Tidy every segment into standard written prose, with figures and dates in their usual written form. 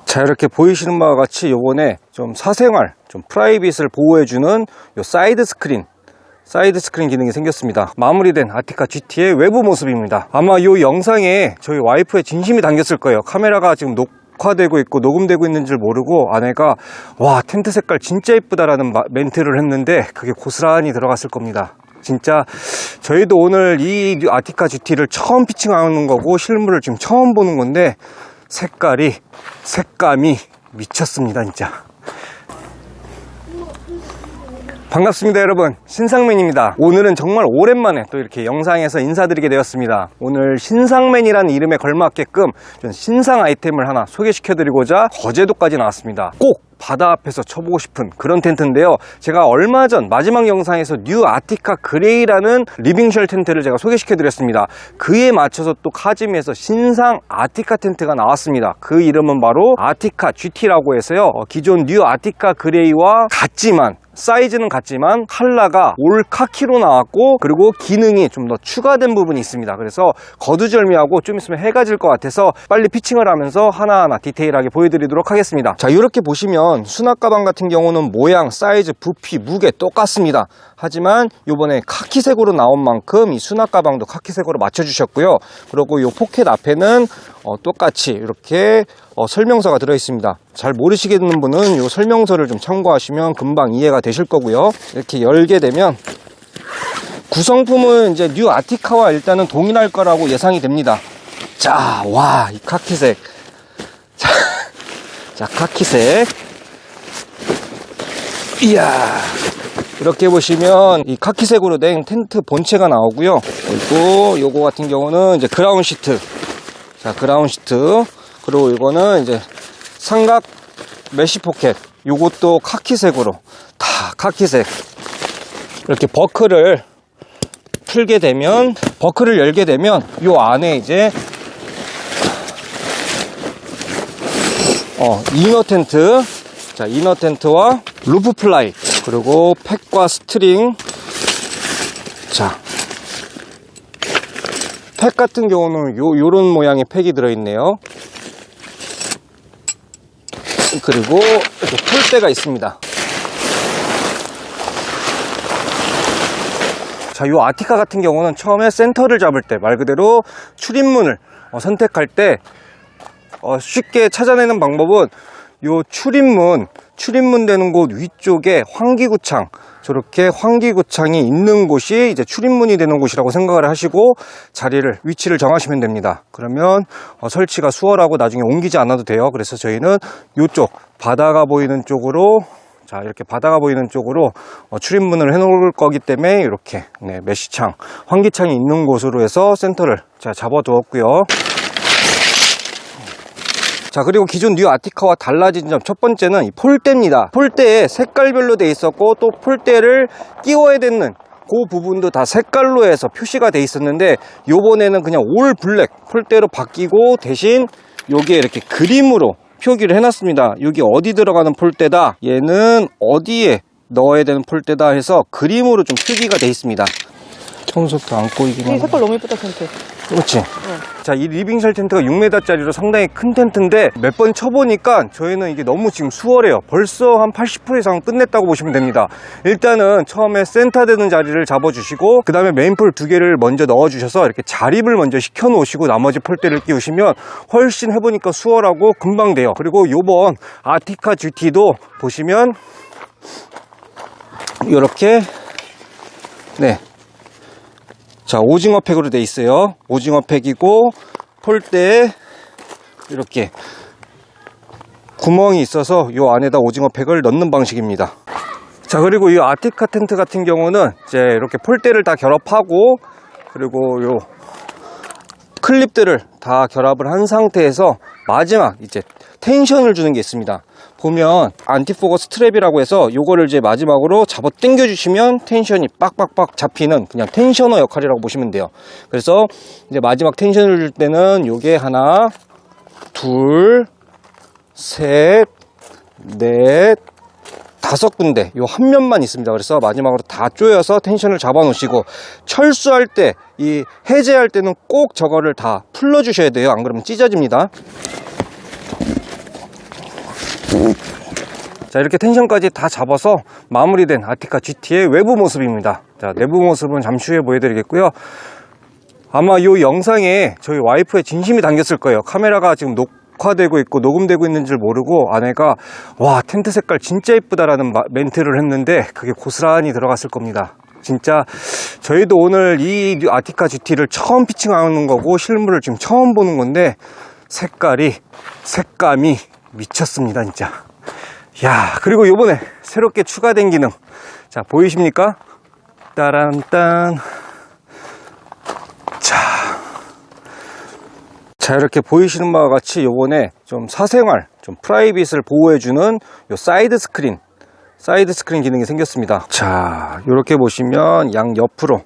자, 이렇게 보이시는 바와 같이 요번에 좀 사생활, 좀 프라이빗을 보호해주는 요 사이드 스크린 기능이 생겼습니다. 마무리된 아티카 GT의 외부 모습입니다. 아마 요 영상에 저희 와이프의 진심이 담겼을 거예요. 카메라가 지금 녹화되고 있고 녹음되고 있는 줄 모르고 아내가 와, 텐트 색깔 진짜 예쁘다라는 멘트를 했는데 그게 고스란히 들어갔을 겁니다. 진짜 저희도 오늘 이 아티카 GT를 처음 피칭하는 거고 실물을 지금 처음 보는 건데 색감이 미쳤습니다. 진짜 반갑습니다 여러분, 신상맨입니다. 오늘은 정말 오랜만에 또 이렇게 영상에서 인사드리게 되었습니다. 오늘 신상맨이라는 이름에 걸맞게끔 좀 신상 아이템을 하나 소개시켜 드리고자 거제도까지 나왔습니다. 꼭 바다 앞에서 쳐보고 싶은 그런 텐트인데요, 제가 얼마 전 마지막 영상에서 뉴 아티카 그레이라는 리빙쉘 텐트를 제가 소개시켜 드렸습니다. 그에 맞춰서 또 카지미에서 신상 아티카 텐트가 나왔습니다. 그 이름은 바로 아티카 GT라고 해서요, 기존 뉴 아티카 그레이와 같지만 사이즈는 같지만 컬러가 올 카키로 나왔고, 그리고 기능이 좀 더 추가된 부분이 있습니다. 그래서 거두절미하고 좀 있으면 해가 질 것 같아서 빨리 피칭을 하면서 하나하나 디테일하게 보여드리도록 하겠습니다. 자, 이렇게 보시면 수납 가방 같은 경우는 모양, 사이즈, 부피, 무게 똑같습니다. 하지만 요번에 카키색으로 나온 만큼 이 수납 가방도 카키색으로 맞춰주셨고요. 그리고 요 포켓 앞에는 똑같이 이렇게 설명서가 들어 있습니다. 잘 모르시겠는 분은 요 설명서를 좀 참고하시면 금방 이해가 되실 거고요. 이렇게 열게 되면 구성품은 이제 뉴 아티카와 일단은 동일할 거라고 예상이 됩니다. 자, 와, 이 카키색. 자, 카키색. 이야. 이렇게 보시면 이 카키색으로 된 텐트 본체가 나오고요. 그리고 요거 같은 경우는 이제 그라운 시트. 자, 그라운 시트. 그리고 이거는 이제 삼각 메쉬 포켓. 요것도 카키색으로. 다 카키색. 이렇게 버클을 풀게 되면, 버클을 열게 되면 요 안에 이제 이너 텐트. 자, 이너 텐트와 루프 플라이, 그리고 팩과 스트링. 자, 팩 같은 경우는 요런 모양의 팩이 들어있네요. 그리고 이렇게 폴대가 있습니다. 자, 요 아티카 같은 경우는 처음에 센터를 잡을 때, 말 그대로 출입문을 선택할 때 쉽게 찾아내는 방법은 요 출입문 되는 곳 위쪽에 환기구창, 저렇게 환기구창이 있는 곳이 이제 출입문이 되는 곳이라고 생각을 하시고 위치를 정하시면 됩니다. 그러면 설치가 수월하고 나중에 옮기지 않아도 돼요. 그래서 저희는 요쪽 바다가 보이는 쪽으로, 자, 이렇게 바다가 보이는 쪽으로 출입문을 해 놓을 거기 때문에 이렇게 메쉬창, 환기창이 있는 곳으로 해서 센터를 잡아 두었고요. 자, 그리고 기존 뉴 아티카와 달라진 점, 첫 번째는 이 폴대입니다. 폴대에 색깔별로 돼 있었고, 또 폴대를 끼워야 되는 그 부분도 다 색깔로 해서 표시가 돼 있었는데, 요번에는 그냥 올 블랙 폴대로 바뀌고, 대신 여기에 이렇게 그림으로 표기를 해놨습니다. 여기 어디 들어가는 폴대다, 얘는 어디에 넣어야 되는 폴대다 해서 그림으로 좀 표기가 돼 있습니다. 청소도 안 꼬이기만. 이 색깔 너무 예쁘다, 텐트. 그렇지. 자, 이 리빙쉘 텐트가 6m짜리로 상당히 큰 텐트인데 몇 번 쳐보니까 저희는 이게 너무 지금 수월해요. 벌써 한 80% 이상 끝냈다고 보시면 됩니다. 일단은 처음에 센터 되는 자리를 잡아주시고, 그 다음에 메인폴 2개를 먼저 넣어주셔서 이렇게 자립을 먼저 시켜 놓으시고 나머지 폴대를 끼우시면 훨씬 해보니까 수월하고 금방 돼요. 그리고 요번 아티카 GT도 보시면 이렇게 자, 오징어 팩으로 돼 있어요. 오징어 팩이고, 폴대에 이렇게 구멍이 있어서 요 안에다 오징어 팩을 넣는 방식입니다. 자, 그리고 이 아티카 텐트 같은 경우는 이제 이렇게 폴대를 다 결합하고, 그리고 요 클립들을 다 결합을 한 상태에서 마지막 이제 텐션을 주는 게 있습니다. 보면 안티포커스 트랩이라고 해서 요거를 이제 마지막으로 잡아 당겨 주시면 텐션이 빡빡빡 잡히는 그냥 텐셔너 역할이라고 보시면 돼요. 그래서 이제 마지막 텐션을 줄 때는 요게 하나, 둘, 셋, 넷, 5군데 요 한 면만 있습니다. 그래서 마지막으로 다 조여서 텐션을 잡아 놓으시고, 철수할 때, 이 해제할 때는 꼭 저거를 다 풀러 주셔야 돼요. 안 그러면 찢어집니다. 자, 이렇게 텐션까지 다 잡아서 마무리된 아티카 GT의 외부 모습입니다. 자, 내부 모습은 잠시 후에 보여드리겠고요. 아마 이 영상에 저희 와이프의 진심이 담겼을 거예요. 카메라가 지금 녹화되고 있고 녹음되고 있는 줄 모르고 아내가 와, 텐트 색깔 진짜 이쁘다라는 멘트를 했는데 그게 고스란히 들어갔을 겁니다. 진짜 저희도 오늘 이 아티카 GT를 처음 피칭하는 거고 실물을 지금 처음 보는 건데 색감이 미쳤습니다, 진짜. 야, 그리고 요번에 새롭게 추가된 기능, 자, 보이십니까? 따란딴. 자, 이렇게 보이시는 바와 같이 요번에 좀 사생활, 좀 프라이빗을 보호해주는 요 사이드 스크린 기능이 생겼습니다. 자, 이렇게 보시면 양 옆으로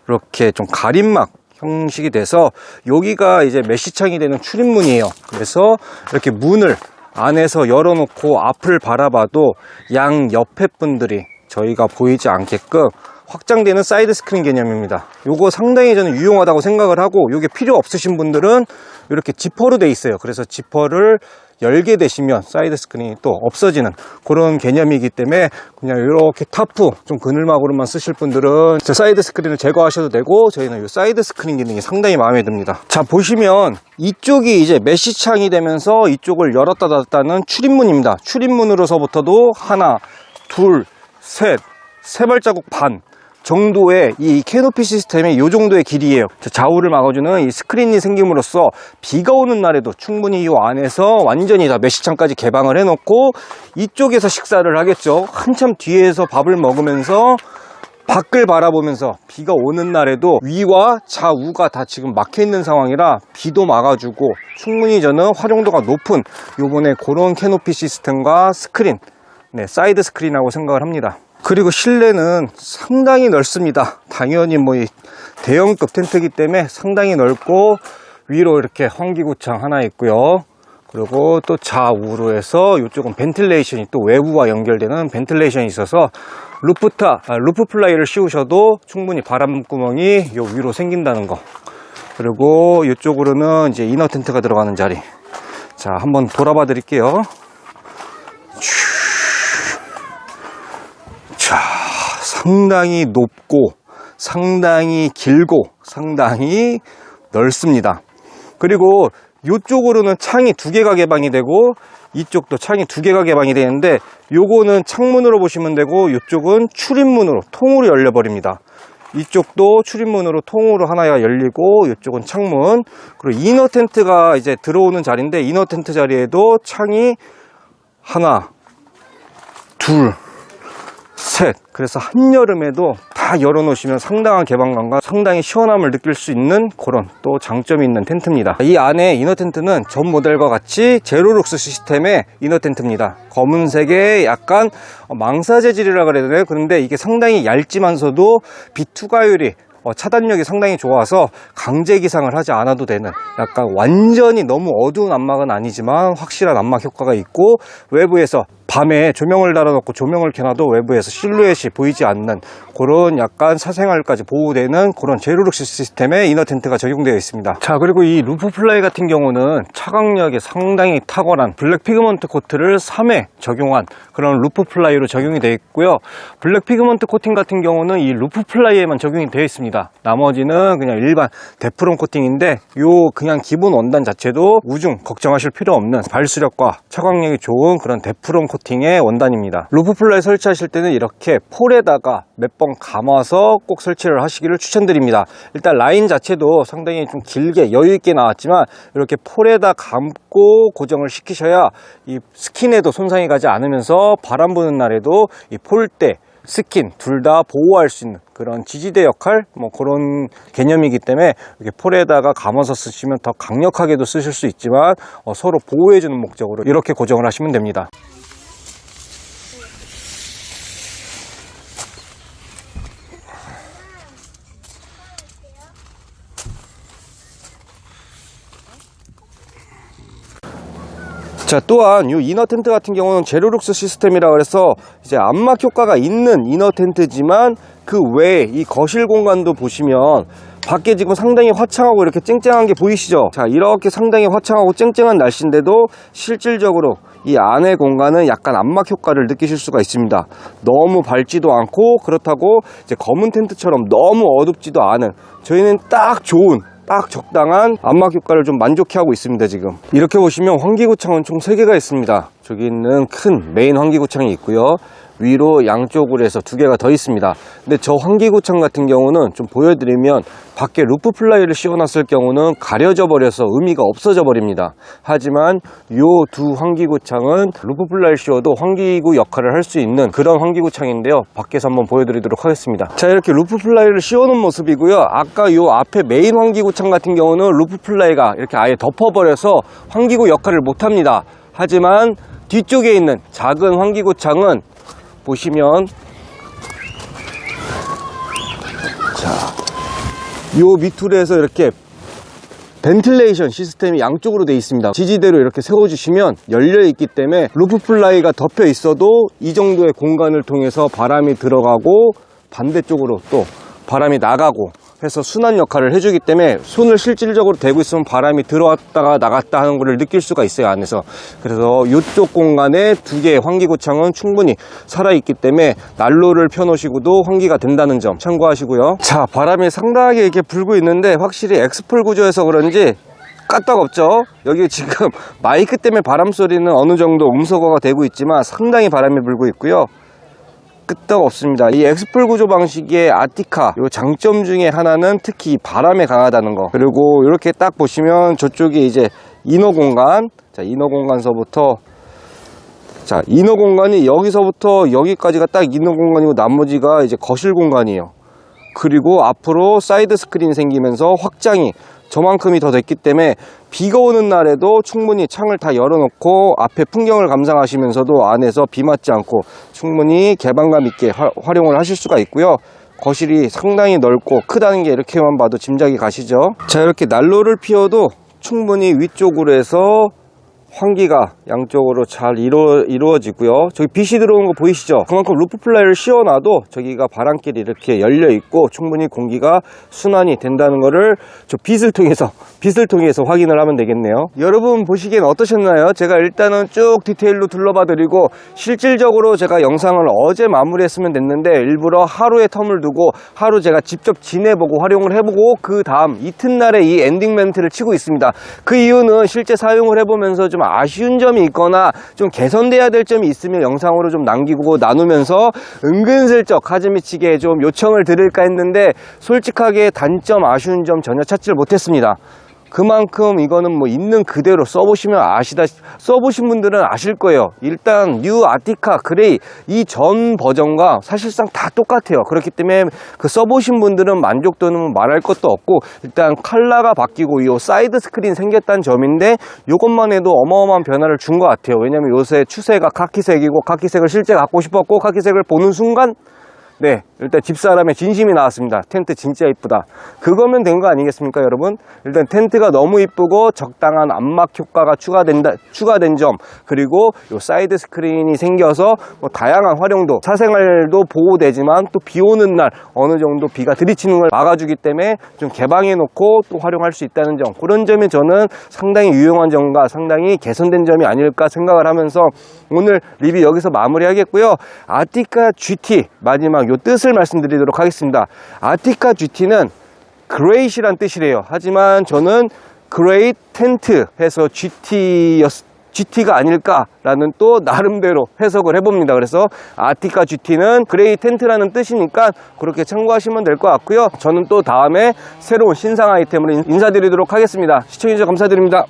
이렇게 좀 가림막 형식이 돼서 여기가 이제 메쉬창이 되는 출입문이에요. 그래서 이렇게 문을 안에서 열어놓고 앞을 바라봐도 양 옆에 분들이 저희가 보이지 않게끔 확장되는 사이드 스크린 개념입니다. 요거 상당히 저는 유용하다고 생각을 하고, 요게 필요 없으신 분들은 이렇게 지퍼로 돼 있어요. 그래서 지퍼를 열게 되시면 사이드 스크린이 또 없어지는 그런 개념이기 때문에 그냥 이렇게 타프 좀 그늘막으로만 쓰실 분들은 사이드 스크린을 제거하셔도 되고, 저희는 이 사이드 스크린 기능이 상당히 마음에 듭니다. 자, 보시면 이쪽이 이제 메쉬창이 되면서 이쪽을 열었다 닫았다는 출입문입니다. 출입문으로서부터도 하나, 둘, 셋, 세 발자국 반 정도의 이 캐노피 시스템의 이 정도의 길이에요. 좌우를 막아주는 이 스크린이 생김으로써 비가 오는 날에도 충분히 이 안에서 완전히 다 메쉬창까지 개방을 해놓고 이쪽에서 식사를 하겠죠. 한참 뒤에서 밥을 먹으면서 밖을 바라보면서 비가 오는 날에도 위와 좌우가 다 지금 막혀있는 상황이라 비도 막아주고 충분히 저는 활용도가 높은 요번에 그런 캐노피 시스템과 스크린, 사이드 스크린이라고 생각을 합니다. 그리고 실내는 상당히 넓습니다. 당연히 뭐 대형급 텐트이기 때문에 상당히 넓고, 위로 이렇게 환기구창 하나 있고요. 그리고 또 좌우로 해서 이쪽은 벤틸레이션이 또 외부와 연결되는 벤틸레이션이 있어서 루프 플라이를 씌우셔도 충분히 바람구멍이 요 위로 생긴다는 거. 그리고 이쪽으로는 이제 이너 텐트가 들어가는 자리. 자, 한번 돌아봐 드릴게요. 자, 상당히 높고 상당히 길고 상당히 넓습니다. 그리고 이쪽으로는 창이 두 개가 개방이 되고 이쪽도 창이 두 개가 개방이 되는데, 요거는 창문으로 보시면 되고 이쪽은 출입문으로 통으로 열려 버립니다. 이쪽도 출입문으로 통으로 하나가 열리고 이쪽은 창문. 그리고 이너 텐트가 이제 들어오는 자리인데, 이너 텐트 자리에도 창이 하나, 둘, 셋. 그래서 한여름에도 다 열어놓으시면 상당한 개방감과 상당히 시원함을 느낄 수 있는 그런 또 장점이 있는 텐트입니다. 이 안에 이너 텐트는 전 모델과 같이 제로룩스 시스템의 이너 텐트입니다. 검은색의 약간 망사 재질이라 그래야 되나요? 그런데 이게 상당히 얇지만서도 비투과율이 차단력이 상당히 좋아서 강제 기상을 하지 않아도 되는, 약간 완전히 너무 어두운 안막은 아니지만 확실한 안막 효과가 있고, 외부에서 밤에 조명을 달아놓고 조명을 켜놔도 외부에서 실루엣이 보이지 않는 그런 약간 사생활까지 보호되는 그런 제로룩스 시스템의 이너 텐트가 적용되어 있습니다. 자, 그리고 이 루프 플라이 같은 경우는 차광력이 상당히 탁월한 블랙 피그먼트 코트를 3회 적용한 그런 루프 플라이로 적용이 되어 있고요. 블랙 피그먼트 코팅 같은 경우는 이 루프 플라이에만 적용이 되어 있습니다. 나머지는 그냥 일반 데프롬 코팅인데, 요 그냥 기본 원단 자체도 우중 걱정하실 필요 없는 발수력과 차광력이 좋은 그런 데프롬 코팅의 원단입니다. 루프 플라이 설치하실 때는 이렇게 폴에다가 몇 번 감아서 꼭 설치를 하시기를 추천드립니다. 일단 라인 자체도 상당히 좀 길게 여유있게 나왔지만 이렇게 폴에다 감고 고정을 시키셔야 이 스킨에도 손상이 가지 않으면서 바람 부는 날에도 이 폴대, 스킨 둘 다 보호할 수 있는 그런 지지대 역할, 뭐 그런 개념이기 때문에 이렇게 폴에다가 감아서 쓰시면 더 강력하게도 쓰실 수 있지만 서로 보호해주는 목적으로 이렇게 고정을 하시면 됩니다. 자, 또한 이 이너 텐트 같은 경우는 제로룩스 시스템이라 그래서 이제 안막 효과가 있는 이너 텐트지만 그 외에 이 거실 공간도 보시면 밖에 지금 상당히 화창하고 이렇게 쨍쨍한 게 보이시죠? 자, 이렇게 상당히 화창하고 쨍쨍한 날씨인데도 실질적으로 이 안의 공간은 약간 암막 효과를 느끼실 수가 있습니다. 너무 밝지도 않고 그렇다고 이제 검은 텐트처럼 너무 어둡지도 않은, 저희는 딱 좋은, 딱 적당한 암막 효과를 좀 만족해하고 있습니다. 지금 이렇게 보시면 환기구창은 총 3개가 있습니다. 저기 있는 큰 메인 환기구창이 있고요, 위로 양쪽으로 해서 2개가 더 있습니다. 근데 저 환기구창 같은 경우는 좀 보여드리면, 밖에 루프 플라이를 씌워놨을 경우는 가려져 버려서 의미가 없어져 버립니다. 하지만 요 2 환기구창은 루프 플라이를 씌워도 환기구 역할을 할 수 있는 그런 환기구창인데요, 밖에서 한번 보여드리도록 하겠습니다. 자, 이렇게 루프 플라이를 씌워놓은 모습이고요. 아까 요 앞에 메인 환기구창 같은 경우는 루프 플라이가 이렇게 아예 덮어버려서 환기구 역할을 못합니다. 하지만 뒤쪽에 있는 작은 환기구창은 보시면, 자, 요 밑으로 해서 이렇게 벤틸레이션 시스템이 양쪽으로 되어 있습니다. 지지대로 이렇게 세워주시면 열려 있기 때문에 루프 플라이가 덮여 있어도 이 정도의 공간을 통해서 바람이 들어가고 반대쪽으로 또 바람이 나가고 해서 순환 역할을 해주기 때문에 손을 실질적으로 대고 있으면 바람이 들어왔다가 나갔다 하는 것을 느낄 수가 있어요, 안에서. 그래서 이쪽 공간에 2개의 환기구창은 충분히 살아있기 때문에 난로를 펴놓으시고도 환기가 된다는 점 참고하시고요. 자, 바람이 상당하게 이렇게 불고 있는데 확실히 엑스폴 구조여서 그런지 까딱없죠. 여기 지금 마이크 때문에 바람 소리는 어느 정도 음소거가 되고 있지만 상당히 바람이 불고 있고요, 끄떡없습니다. 이 엑스폴 구조 방식의 아티카 요 장점 중에 하나는 특히 바람에 강하다는 거. 그리고 이렇게 딱 보시면 저쪽에 이제 이너 공간, 자, 이너 공간서부터, 자, 이너 공간이 여기서부터 여기까지가 딱 이너 공간이고 나머지가 이제 거실 공간이에요. 그리고 앞으로 사이드 스크린 생기면서 확장이 저만큼이 더 됐기 때문에 비가 오는 날에도 충분히 창을 다 열어놓고 앞에 풍경을 감상하시면서도 안에서 비 맞지 않고 충분히 개방감 있게 활용을 하실 수가 있고요. 거실이 상당히 넓고 크다는 게 이렇게만 봐도 짐작이 가시죠. 자, 이렇게 난로를 피워도 충분히 위쪽으로 해서 환기가 양쪽으로 잘 이루어지고요. 저기 빛이 들어오는 거 보이시죠? 그만큼 루프 플라이를 씌워놔도 저기가 바람길이 이렇게 열려 있고 충분히 공기가 순환이 된다는 거를 저 빛을 통해서 확인을 하면 되겠네요. 여러분 보시기엔 어떠셨나요? 제가 일단은 쭉 디테일로 둘러봐 드리고, 실질적으로 제가 영상을 어제 마무리했으면 됐는데 일부러 하루의 텀을 두고 하루 제가 직접 지내보고 활용을 해보고 그 다음 이튿날에 이 엔딩 멘트를 치고 있습니다. 그 이유는 실제 사용을 해보면서 좀 아쉬운 점이 있거나 좀 개선돼야 될 점이 있으면 영상으로 좀 남기고 나누면서 은근슬쩍 하즈미치게 좀 요청을 드릴까 했는데, 솔직하게 단점, 아쉬운 점 전혀 찾지를 못했습니다. 그만큼 이거는 뭐 있는 그대로 써보시면 써보신 분들은 아실 거예요. 일단 뉴 아티카 그레이 이 전 버전과 사실상 다 똑같아요. 그렇기 때문에 그 써보신 분들은 만족도는 말할 것도 없고, 일단 컬러가 바뀌고 이 사이드 스크린 생겼다는 점인데 이것만 해도 어마어마한 변화를 준 것 같아요. 왜냐면 요새 추세가 카키색이고, 카키색을 실제 갖고 싶었고, 카키색을 보는 순간 네, 일단 집사람의 진심이 나왔습니다. 텐트 진짜 이쁘다. 그거면 된 거 아니겠습니까, 여러분? 일단 텐트가 너무 이쁘고 적당한 암막 효과가 추가된 점, 그리고 요 사이드 스크린이 생겨서 뭐 다양한 활용도, 사생활도 보호되지만 또 비 오는 날 어느 정도 비가 들이치는 걸 막아주기 때문에 좀 개방해 놓고 또 활용할 수 있다는 점, 그런 점이 저는 상당히 유용한 점과 상당히 개선된 점이 아닐까 생각을 하면서 오늘 리뷰 여기서 마무리하겠고요. 아티카 GT 마지막 요 뜻을 말씀드리도록 하겠습니다. 아티카 GT는 Great이란 뜻이래요. 하지만 저는 Great Tent 해서 GT가 아닐까라는 또 나름대로 해석을 해봅니다. 그래서 아티카 GT는 Great Tent라는 뜻이니까 그렇게 참고하시면 될 것 같고요. 저는 또 다음에 새로운 신상 아이템으로 인사드리도록 하겠습니다. 시청해주셔서 감사드립니다.